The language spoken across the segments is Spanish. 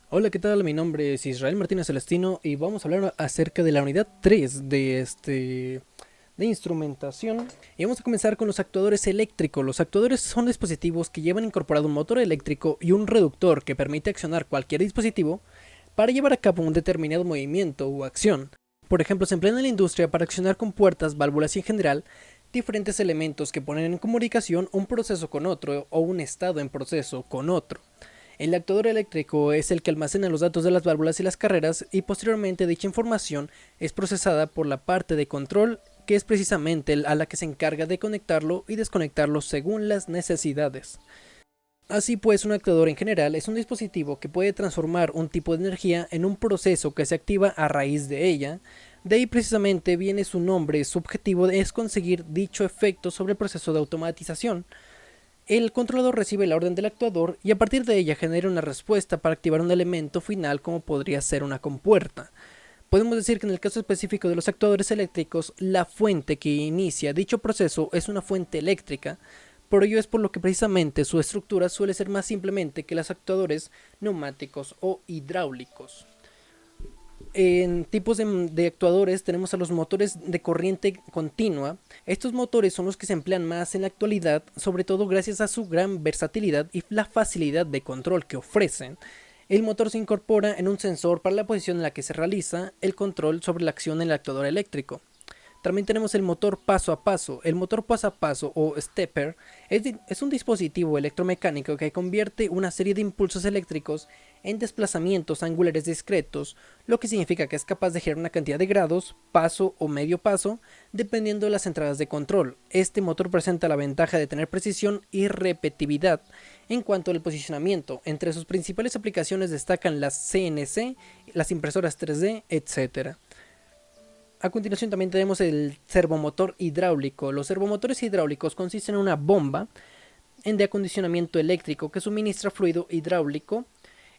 Hola, ¿qué tal? Mi nombre es Israel Martínez Celestino y vamos a hablar acerca de la unidad 3 de instrumentación. Y vamos a comenzar con los actuadores eléctricos. Los actuadores son dispositivos que llevan incorporado un motor eléctrico y un reductor que permite accionar cualquier dispositivo para llevar a cabo un determinado movimiento o acción. Por ejemplo, se emplean en la industria para accionar con puertas, válvulas y en general diferentes elementos que ponen en comunicación un proceso con otro o un estado en proceso con otro. El actuador eléctrico es el que almacena los datos de las válvulas y las carreras y posteriormente dicha información es procesada por la parte de control, que es precisamente a la que se encarga de conectarlo y desconectarlo según las necesidades. Así pues, un actuador en general es un dispositivo que puede transformar un tipo de energía en un proceso que se activa a raíz de ella. De ahí precisamente viene su nombre. Su objetivo es conseguir dicho efecto sobre el proceso de automatización. El controlador recibe la orden del actuador y a partir de ella genera una respuesta para activar un elemento final como podría ser una compuerta. Podemos decir que en el caso específico de los actuadores eléctricos, la fuente que inicia dicho proceso es una fuente eléctrica. Por ello es por lo que precisamente su estructura suele ser más simplemente que los actuadores neumáticos o hidráulicos. En tipos de actuadores tenemos a los motores de corriente continua. Estos motores son los que se emplean más en la actualidad, sobre todo gracias a su gran versatilidad y la facilidad de control que ofrecen. El motor se incorpora en un sensor para la posición en la que se realiza el control sobre la acción del actuador eléctrico. También tenemos el motor paso a paso. El motor paso a paso o stepper es un dispositivo electromecánico que convierte una serie de impulsos eléctricos en desplazamientos angulares discretos, lo que significa que es capaz de girar una cantidad de grados, paso o medio paso, dependiendo de las entradas de control. Este motor presenta la ventaja de tener precisión y repetitividad. En cuanto al posicionamiento, entre sus principales aplicaciones destacan las CNC, las impresoras 3D, etc. A continuación también tenemos el servomotor hidráulico. Los servomotores hidráulicos consisten en una bomba de acondicionamiento eléctrico que suministra fluido hidráulico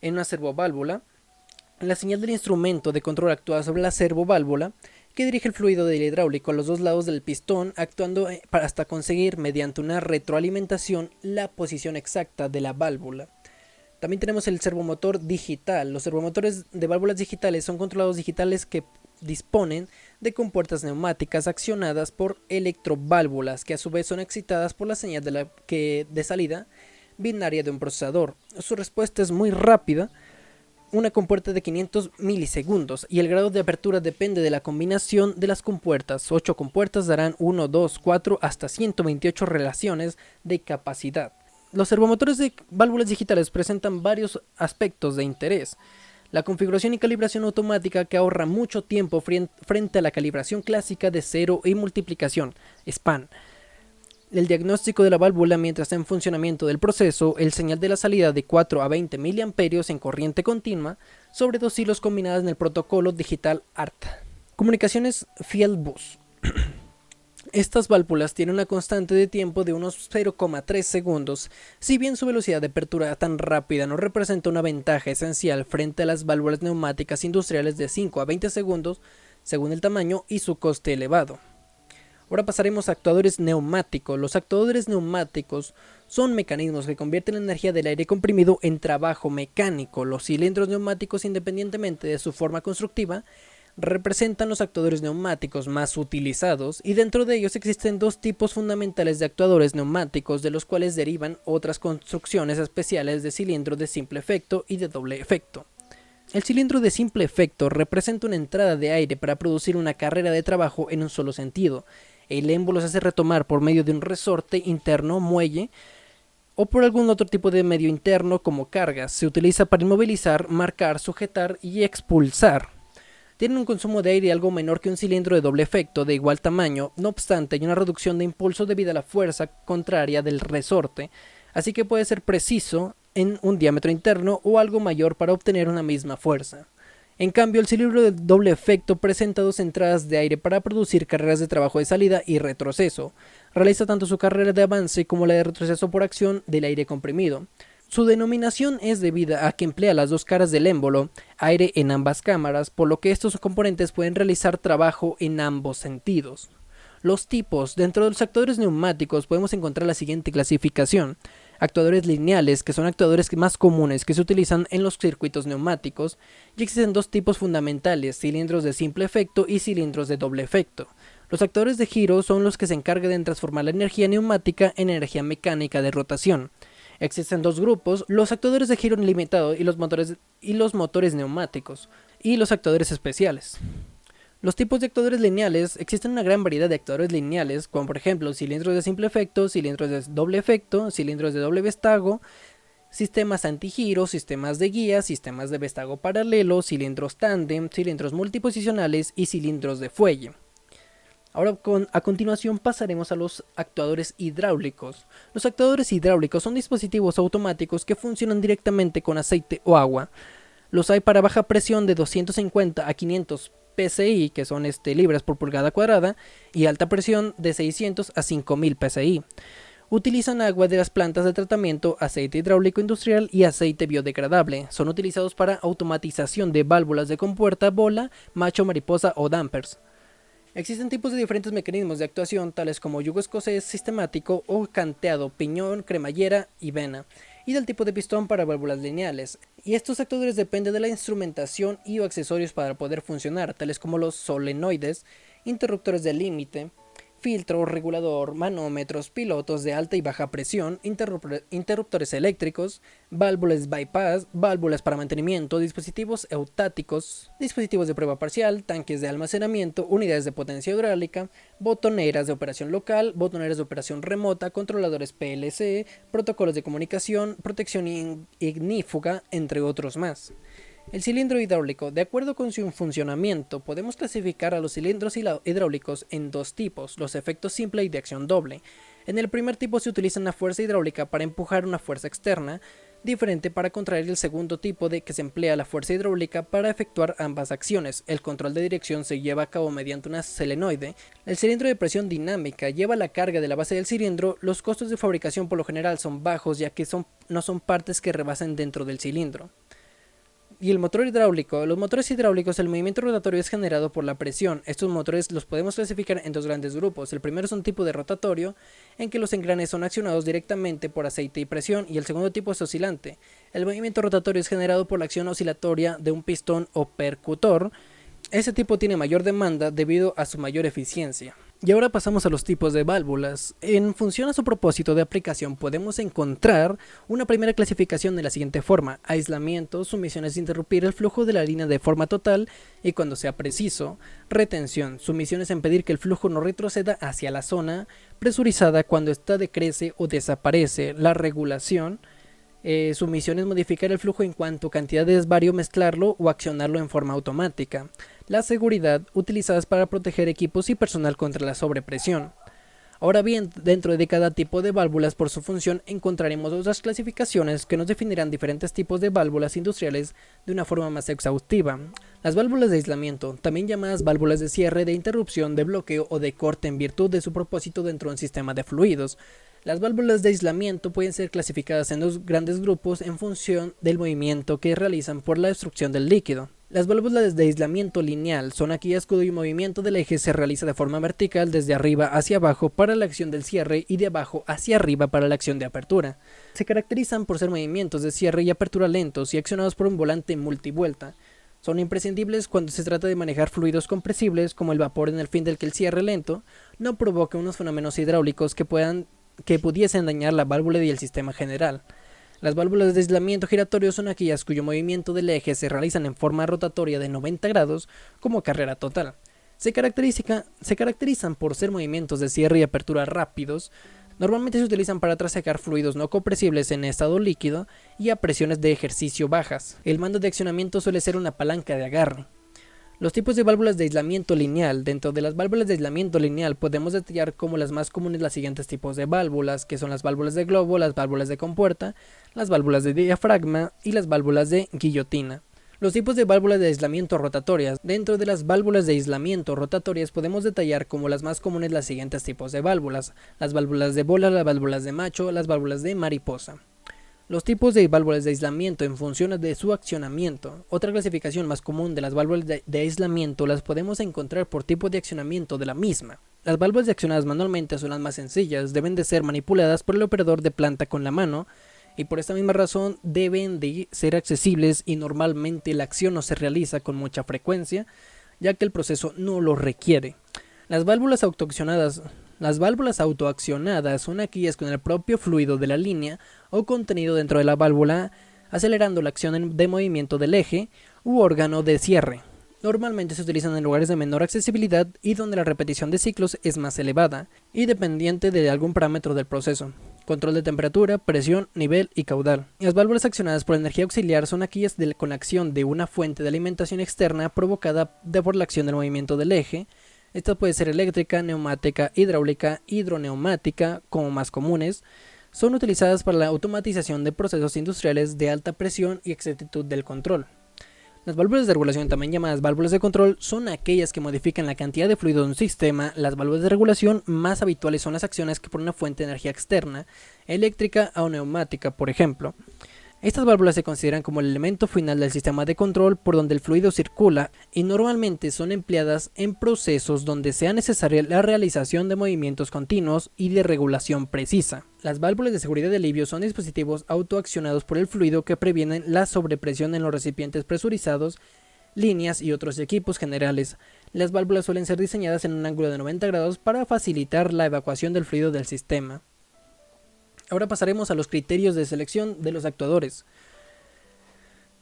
en una servoválvula. La señal del instrumento de control actúa sobre la servoválvula que dirige el fluido del hidráulico a los dos lados del pistón, actuando hasta conseguir mediante una retroalimentación la posición exacta de la válvula. También tenemos el servomotor digital. Los servomotores de válvulas digitales son controlados digitales que disponen de compuertas neumáticas accionadas por electroválvulas que a su vez son excitadas por la señal de salida binaria de un procesador. Su respuesta es muy rápida, una compuerta de 500 milisegundos, y el grado de apertura depende de la combinación de las compuertas. 8 compuertas darán 1, 2, 4 hasta 128 relaciones de capacidad. Los servomotores de válvulas digitales presentan varios aspectos de interés. La configuración y calibración automática, que ahorra mucho tiempo frente a la calibración clásica de cero y multiplicación, SPAN. El diagnóstico de la válvula mientras está en funcionamiento del proceso, el señal de la salida de 4 a 20 mA en corriente continua sobre dos hilos combinadas en el protocolo digital ART. Comunicaciones Fieldbus. Estas válvulas tienen una constante de tiempo de unos 0,3 segundos. Si bien su velocidad de apertura tan rápida no representa una ventaja esencial frente a las válvulas neumáticas industriales de 5 a 20 segundos, según el tamaño y su coste elevado. Ahora pasaremos a actuadores neumáticos. Los actuadores neumáticos son mecanismos que convierten la energía del aire comprimido en trabajo mecánico. Los cilindros neumáticos, independientemente de su forma constructiva, representan los actuadores neumáticos más utilizados, y dentro de ellos existen dos tipos fundamentales de actuadores neumáticos, de los cuales derivan otras construcciones especiales de cilindro de simple efecto y de doble efecto. El cilindro de simple efecto representa una entrada de aire para producir una carrera de trabajo en un solo sentido. El émbolo se hace retomar por medio de un resorte interno, muelle, o por algún otro tipo de medio interno como cargas. Se utiliza para inmovilizar, marcar, sujetar y expulsar. Tienen un consumo de aire algo menor que un cilindro de doble efecto de igual tamaño, no obstante hay una reducción de impulso debido a la fuerza contraria del resorte, así que puede ser preciso en un diámetro interno o algo mayor para obtener una misma fuerza. En cambio, el cilindro de doble efecto presenta dos entradas de aire para producir carreras de trabajo de salida y retroceso. Realiza tanto su carrera de avance como la de retroceso por acción del aire comprimido. Su denominación es debida a que emplea las dos caras del émbolo, aire en ambas cámaras, por lo que estos componentes pueden realizar trabajo en ambos sentidos. Los tipos. Dentro de los actuadores neumáticos podemos encontrar la siguiente clasificación: actuadores lineales, que son actuadores más comunes que se utilizan en los circuitos neumáticos, y existen dos tipos fundamentales, cilindros de simple efecto y cilindros de doble efecto. Los actuadores de giro son los que se encargan de transformar la energía neumática en energía mecánica de rotación. Existen dos grupos, los actuadores de giro limitado y los motores neumáticos, y los actuadores especiales. Los tipos de actuadores lineales, existen una gran variedad de actuadores lineales, como por ejemplo cilindros de simple efecto, cilindros de doble efecto, cilindros de doble vestago, sistemas antigiro, sistemas de guía, sistemas de vestago paralelo, cilindros tándem, cilindros multiposicionales y cilindros de fuelle. Ahora a continuación pasaremos a los actuadores hidráulicos. Los actuadores hidráulicos son dispositivos automáticos que funcionan directamente con aceite o agua. Los hay para baja presión de 250 a 500 psi, que son libras por pulgada cuadrada, y alta presión de 600 a 5000 psi. Utilizan agua de las plantas de tratamiento, aceite hidráulico industrial y aceite biodegradable. Son utilizados para automatización de válvulas de compuerta, bola, macho, mariposa o dampers. Existen tipos de diferentes mecanismos de actuación, tales como yugo escocés sistemático o canteado, piñón, cremallera y vena, y del tipo de pistón para válvulas lineales. Y estos actuadores dependen de la instrumentación y o accesorios para poder funcionar, tales como los solenoides, interruptores de límite, filtro, regulador, manómetros, pilotos de alta y baja presión, interruptores eléctricos, válvulas bypass, válvulas para mantenimiento, dispositivos eutáticos, dispositivos de prueba parcial, tanques de almacenamiento, unidades de potencia hidráulica, botoneras de operación local, botoneras de operación remota, controladores PLC, protocolos de comunicación, protección ignífuga, entre otros más. El cilindro hidráulico, de acuerdo con su funcionamiento, podemos clasificar a los cilindros hidráulicos en dos tipos, los efectos simple y de acción doble. En el primer tipo se utiliza una fuerza hidráulica para empujar una fuerza externa, diferente para contraer el segundo tipo de que se emplea la fuerza hidráulica para efectuar ambas acciones. El control de dirección se lleva a cabo mediante una solenoide. El cilindro de presión dinámica lleva la carga de la base del cilindro. Los costos de fabricación por lo general son bajos, ya que no son partes que rebasen dentro del cilindro. Y el motor hidráulico. Los motores hidráulicos, el movimiento rotatorio es generado por la presión. Estos motores los podemos clasificar en dos grandes grupos. El primero es un tipo de rotatorio, en que los engranes son accionados directamente por aceite y presión, y el segundo tipo es oscilante. El movimiento rotatorio es generado por la acción oscilatoria de un pistón o percutor. Este tipo tiene mayor demanda debido a su mayor eficiencia. Y ahora pasamos a los tipos de válvulas. En función a su propósito de aplicación podemos encontrar una primera clasificación de la siguiente forma: aislamiento, sumisión es interrumpir el flujo de la línea de forma total y cuando sea preciso; retención, sumisión es impedir que el flujo no retroceda hacia la zona presurizada cuando ésta decrece o desaparece; la regulación, su misión es modificar el flujo en cuanto a cantidad de desvarío, mezclarlo o accionarlo en forma automática; la seguridad, utilizadas para proteger equipos y personal contra la sobrepresión. Ahora bien, dentro de cada tipo de válvulas por su función encontraremos otras clasificaciones que nos definirán diferentes tipos de válvulas industriales de una forma más exhaustiva. Las válvulas de aislamiento, también llamadas válvulas de cierre, de interrupción, de bloqueo o de corte en virtud de su propósito dentro de un sistema de fluidos. Las válvulas de aislamiento pueden ser clasificadas en dos grandes grupos en función del movimiento que realizan por la destrucción del líquido. Las válvulas de aislamiento lineal son aquellas cuyo movimiento del eje se realiza de forma vertical desde arriba hacia abajo para la acción del cierre y de abajo hacia arriba para la acción de apertura. Se caracterizan por ser movimientos de cierre y apertura lentos y accionados por un volante multivuelta. Son imprescindibles cuando se trata de manejar fluidos compresibles como el vapor, en el fin del que el cierre lento no provoque unos fenómenos hidráulicos que pudiesen dañar la válvula y el sistema general. Las válvulas de aislamiento giratorio son aquellas cuyo movimiento del eje se realizan en forma rotatoria de 90 grados como carrera total. Se caracterizan por ser movimientos de cierre y apertura rápidos. Normalmente se utilizan para trasecar fluidos no compresibles en estado líquido y a presiones de ejercicio bajas. El mando de accionamiento suele ser una palanca de agarre. Los tipos de válvulas de aislamiento lineal. Dentro de las válvulas de aislamiento lineal podemos detallar como las más comunes los siguientes tipos de válvulas, que son las válvulas de globo, las válvulas de compuerta, las válvulas de diafragma y las válvulas de guillotina. Los tipos de válvulas de aislamiento rotatorias. Dentro de las válvulas de aislamiento rotatorias podemos detallar como las más comunes los siguientes tipos de válvulas: las válvulas de bola, las válvulas de macho, las válvulas de mariposa. Los tipos de válvulas de aislamiento en función de su accionamiento. Otra clasificación más común de las válvulas de aislamiento las podemos encontrar por tipo de accionamiento de la misma. Las válvulas accionadas manualmente son las más sencillas, deben de ser manipuladas por el operador de planta con la mano, y por esta misma razón deben de ser accesibles y normalmente la acción no se realiza con mucha frecuencia, ya que el proceso no lo requiere. Las válvulas autoaccionadas son aquellas con el propio fluido de la línea o contenido dentro de la válvula, acelerando la acción de movimiento del eje u órgano de cierre. Normalmente se utilizan en lugares de menor accesibilidad y donde la repetición de ciclos es más elevada y dependiente de algún parámetro del proceso. Control de temperatura, presión, nivel y caudal. Las válvulas accionadas por energía auxiliar son aquellas con acción de una fuente de alimentación externa provocada por la acción del movimiento del eje. Esta puede ser eléctrica, neumática, hidráulica, hidroneumática, como más comunes. Son utilizadas para la automatización de procesos industriales de alta presión y exactitud del control. Las válvulas de regulación, también llamadas válvulas de control, son aquellas que modifican la cantidad de fluido de un sistema. Las válvulas de regulación más habituales son las acciones que por una fuente de energía externa, eléctrica o neumática, por ejemplo. Estas válvulas se consideran como el elemento final del sistema de control por donde el fluido circula y normalmente son empleadas en procesos donde sea necesaria la realización de movimientos continuos y de regulación precisa. Las válvulas de seguridad de alivio son dispositivos autoaccionados por el fluido que previenen la sobrepresión en los recipientes presurizados, líneas y otros equipos generales. Las válvulas suelen ser diseñadas en un ángulo de 90 grados para facilitar la evacuación del fluido del sistema. Ahora pasaremos a los criterios de selección de los actuadores.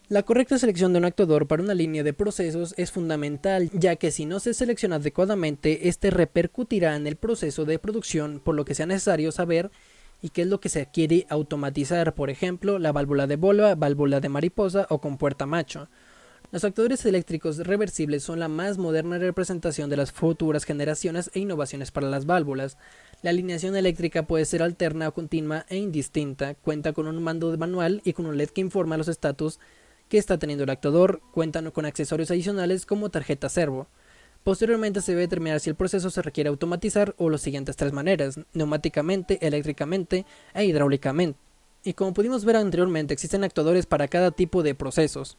La correcta selección de un actuador para una línea de procesos es fundamental, ya que si no se selecciona adecuadamente, este repercutirá en el proceso de producción, por lo que sea necesario saber y qué es lo que se quiere automatizar, por ejemplo, la válvula de bola, válvula de mariposa o compuerta macho. Los actuadores eléctricos reversibles son la más moderna representación de las futuras generaciones e innovaciones para las válvulas. La alineación eléctrica puede ser alterna o continua e indistinta, cuenta con un mando manual y con un LED que informa los estatus que está teniendo el actuador, cuentan con accesorios adicionales como tarjeta servo. Posteriormente se debe determinar si el proceso se requiere automatizar o las siguientes tres maneras: neumáticamente, eléctricamente e hidráulicamente. Y como pudimos ver anteriormente, existen actuadores para cada tipo de procesos.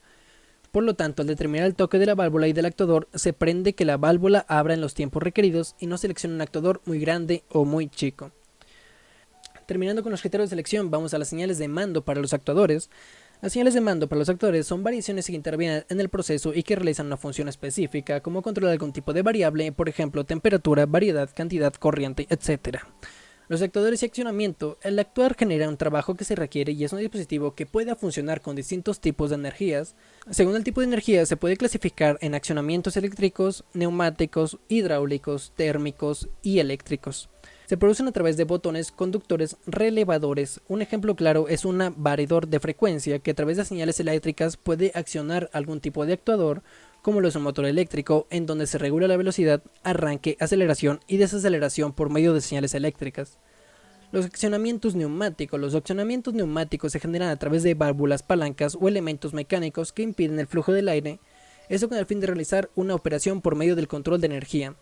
Por lo tanto, al determinar el toque de la válvula y del actuador, se prende que la válvula abra en los tiempos requeridos y no selecciona un actuador muy grande o muy chico. Terminando con los criterios de selección, vamos a las señales de mando para los actuadores. Las señales de mando para los actuadores son variaciones que intervienen en el proceso y que realizan una función específica, como controlar algún tipo de variable, por ejemplo, temperatura, variedad, cantidad, corriente, etc. Los actuadores y accionamiento. El actuar genera un trabajo que se requiere y es un dispositivo que pueda funcionar con distintos tipos de energías. Según el tipo de energía se puede clasificar en accionamientos eléctricos, neumáticos, hidráulicos, térmicos y eléctricos. Se producen a través de botones, conductores, relevadores. Un ejemplo claro es un variador de frecuencia que a través de señales eléctricas puede accionar algún tipo de actuador, como lo es un motor eléctrico, en donde se regula la velocidad, arranque, aceleración y desaceleración por medio de señales eléctricas. Los accionamientos neumáticos. Los accionamientos neumáticos se generan a través de válvulas, palancas o elementos mecánicos que impiden el flujo del aire, eso con el fin de realizar una operación por medio del control de energía.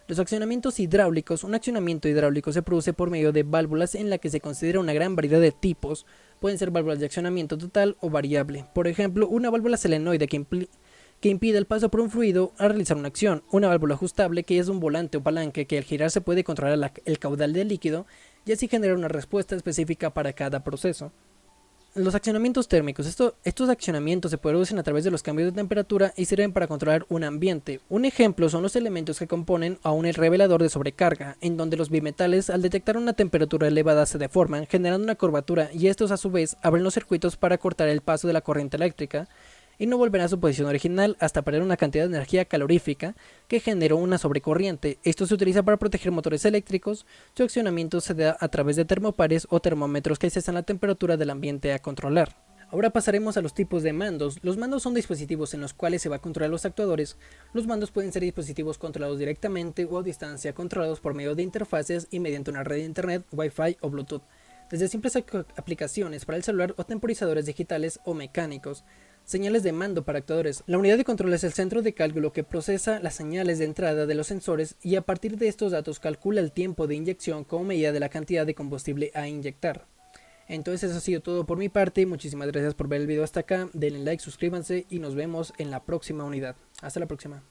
Los accionamientos hidráulicos. Un accionamiento hidráulico se produce por medio de válvulas en la que se considera una gran variedad de tipos. Pueden ser válvulas de accionamiento total o variable. Por ejemplo, una válvula solenoide que impide el paso por un fluido al realizar una acción, una válvula ajustable que es un volante o palanque que al girar se puede controlar el caudal del líquido y así generar una respuesta específica para cada proceso. Los accionamientos térmicos. Estos accionamientos se producen a través de los cambios de temperatura y sirven para controlar un ambiente. Un ejemplo son los elementos que componen a un revelador de sobrecarga, en donde los bimetales al detectar una temperatura elevada se deforman, generando una curvatura, y estos a su vez abren los circuitos para cortar el paso de la corriente eléctrica y no volverá a su posición original hasta perder una cantidad de energía calorífica que generó una sobrecorriente. Esto se utiliza para proteger motores eléctricos. Su accionamiento se da a través de termopares o termómetros que cesan la temperatura del ambiente a controlar. Ahora pasaremos a los tipos de mandos. Los mandos son dispositivos en los cuales se va a controlar los actuadores. Los mandos pueden ser dispositivos controlados directamente o a distancia, controlados por medio de interfaces y mediante una red de internet, Wi-Fi o Bluetooth, desde simples aplicaciones para el celular o temporizadores digitales o mecánicos. Señales de mando para actuadores. La unidad de control es el centro de cálculo que procesa las señales de entrada de los sensores y a partir de estos datos calcula el tiempo de inyección como medida de la cantidad de combustible a inyectar. Entonces eso ha sido todo por mi parte. Muchísimas gracias por ver el video hasta acá. Denle like, suscríbanse y nos vemos en la próxima unidad. Hasta la próxima.